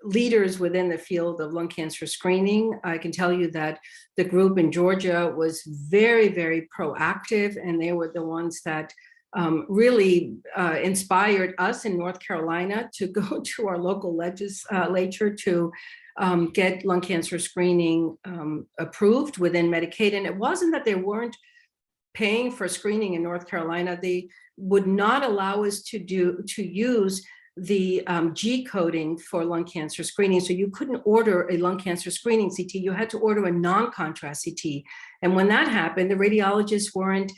leaders within the field of lung cancer screening. I can tell you that the group in Georgia was very, very proactive, and they were the ones that really inspired us in North Carolina to go to our local legislature to get lung cancer screening approved within Medicaid. And it wasn't that they weren't paying for screening in North Carolina. They would not allow us to use the G coding for lung cancer screening. So you couldn't order a lung cancer screening CT. You had to order a non-contrast CT. And when that happened, the radiologists weren't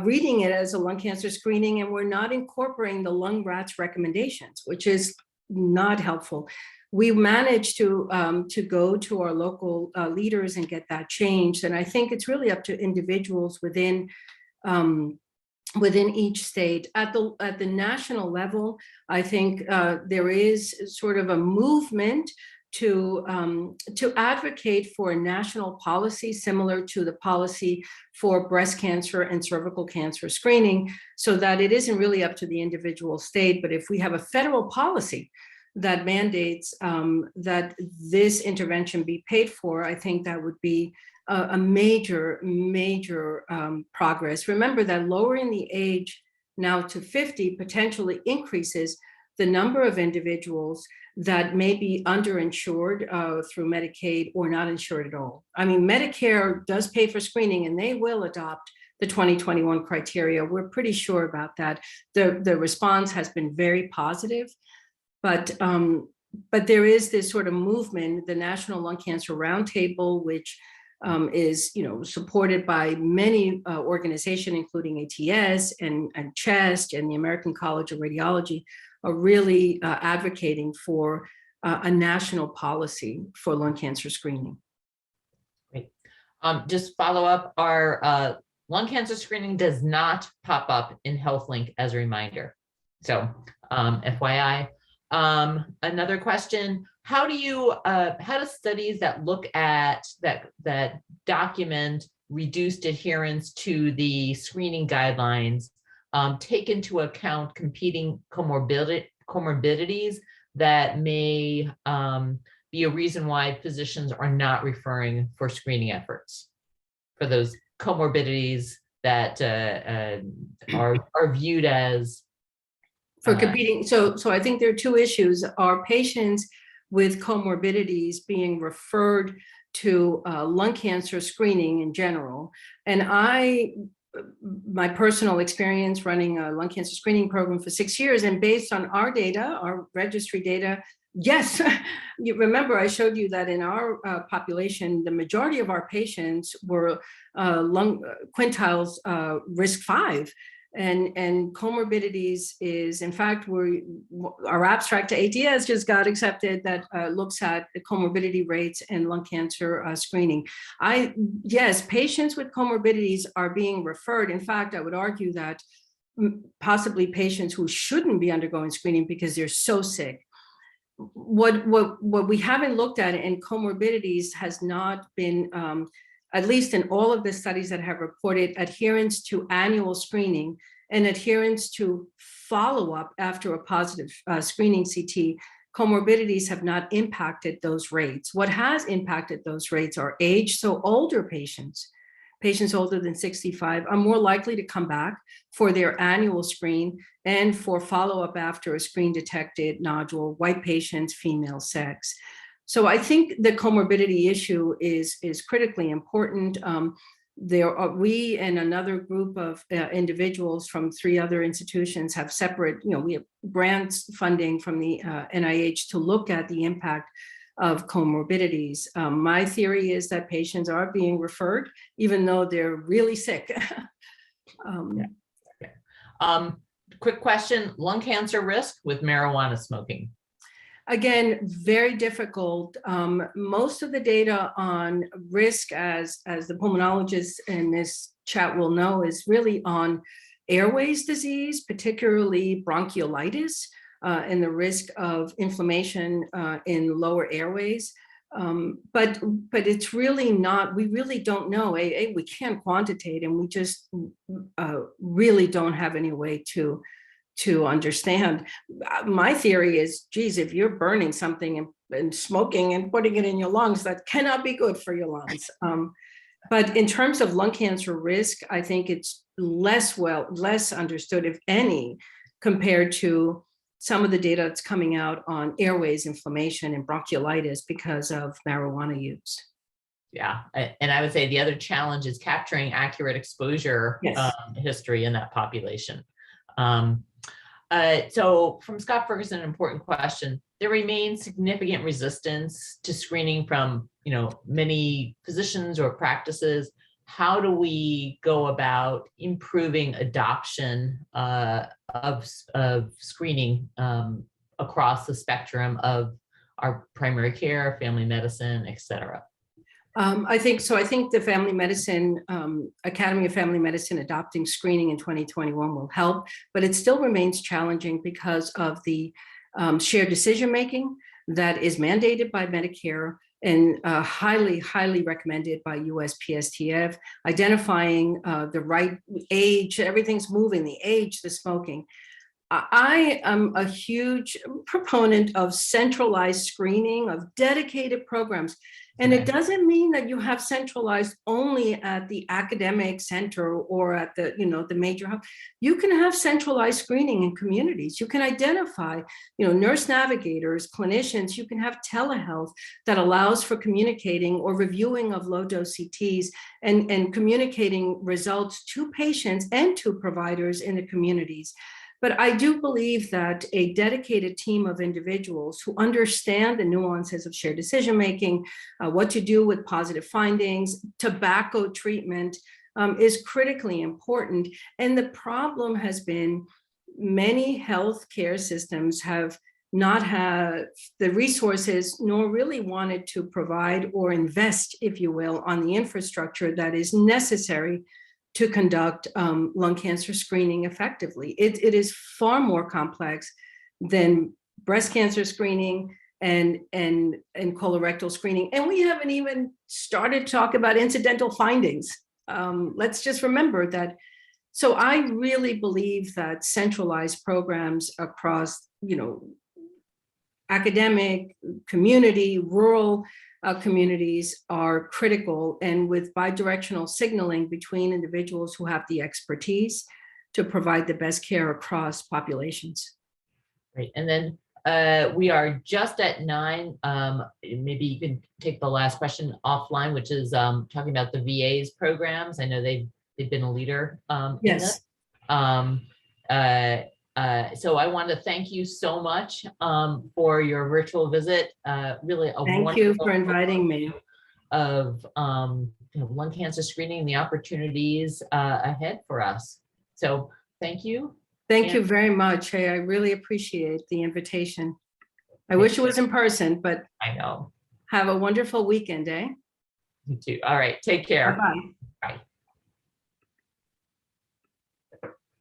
reading it as a lung cancer screening, and were not incorporating the lung rats recommendations, which is not helpful. We managed to go to our local leaders and get that changed. And I think it's really up to individuals within each state. At the national level, I think there is sort of a movement to advocate for a national policy similar to the policy for breast cancer and cervical cancer screening, so that it isn't really up to the individual state. But if we have a federal policy that mandates that this intervention be paid for, I think that would be a major progress. Remember that lowering the age now to 50 potentially increases the number of individuals that may be underinsured through Medicaid or not insured at all. I mean, Medicare does pay for screening, and they will adopt the 2021 criteria. We're pretty sure about that. The response has been very positive. But there is this sort of movement, the National Lung Cancer Roundtable, which is supported by many organizations, including ATS and CHEST and the American College of Radiology, are really advocating for a national policy for lung cancer screening. Great. Just follow up, our lung cancer screening does not pop up in HealthLink as a reminder. So FYI. Another question, how do studies that look at, that document reduced adherence to the screening guidelines take into account competing comorbidities that may be a reason why physicians are not referring for screening efforts for those comorbidities that are viewed as for competing? So I think there are two issues. Are patients with comorbidities being referred to lung cancer screening in general? And my personal experience running a lung cancer screening program for 6 years, and based on our data, our registry data, yes, you remember I showed you that in our population, the majority of our patients were lung quintiles risk 5. And comorbidities is, in fact, our abstract to ATS just got accepted that looks at the comorbidity rates in lung cancer screening. Yes, patients with comorbidities are being referred. In fact, I would argue that possibly patients who shouldn't be undergoing screening because they're so sick. What we haven't looked at in comorbidities has not been, at least in all of the studies that have reported adherence to annual screening and adherence to follow-up after a positive screening CT, comorbidities have not impacted those rates. What has impacted those rates are age. So older patients older than 65 are more likely to come back for their annual screen and for follow-up after a screen-detected nodule, white patients, female sex. So I think the comorbidity issue is critically important. We and another group of individuals from 3 other institutions have separate, we have grants funding from the NIH to look at the impact of comorbidities. My theory is that patients are being referred, even though they're really sick. Quick question, lung cancer risk with marijuana smoking? Again, very difficult. Most of the data on risk, as the pulmonologists in this chat will know, is really on airways disease, particularly bronchiolitis, and the risk of inflammation in lower airways. But it's really not, we really don't know. We can't quantitate, and we just really don't have any way to understand. My theory is, geez, if you're burning something and smoking and putting it in your lungs, that cannot be good for your lungs. But in terms of lung cancer risk, I think it's less understood, if any, compared to some of the data that's coming out on airways inflammation and bronchiolitis because of marijuana use. Yeah, and I would say the other challenge is capturing accurate exposure history in that population. So from Scott Ferguson, an important question. There remains significant resistance to screening from, many physicians or practices. How do we go about improving adoption of screening across the spectrum of our primary care, family medicine, et cetera? I think the Family Medicine, Academy of Family Medicine adopting screening in 2021 will help, but it still remains challenging because of the shared decision-making that is mandated by Medicare and highly, highly recommended by Uspstf, identifying the right age, everything's moving, the age, the smoking. I am a huge proponent of centralized screening, of dedicated programs. And it doesn't mean that you have centralized only at the academic center or at the, the major hub. You can have centralized screening in communities. You can identify, nurse navigators, clinicians. You can have telehealth that allows for communicating or reviewing of low-dose CTs and communicating results to patients and to providers in the communities. But I do believe that a dedicated team of individuals who understand the nuances of shared decision-making, what to do with positive findings, tobacco treatment is critically important. And the problem has been many healthcare systems have not had the resources nor really wanted to provide or invest, if you will, on the infrastructure that is necessary to conduct lung cancer screening effectively. It is far more complex than breast cancer screening and colorectal screening. And we haven't even started to talk about incidental findings. Let's just remember that. So I really believe that centralized programs across, academic, community, rural communities are critical, and with bidirectional signaling between individuals who have the expertise to provide the best care across populations. Great. And then we are just at 9. Maybe you can take the last question offline, which is talking about the VA's programs. I know they've been a leader in this. So I want to thank you so much for your virtual visit. Really a Thank you for inviting me. Of lung cancer screening and the opportunities ahead for us. So thank you. Thank you very much. Hey, I really appreciate the invitation. I wish it was in person, but I know. have a wonderful weekend, eh? You too. All right. Take care. Bye-bye.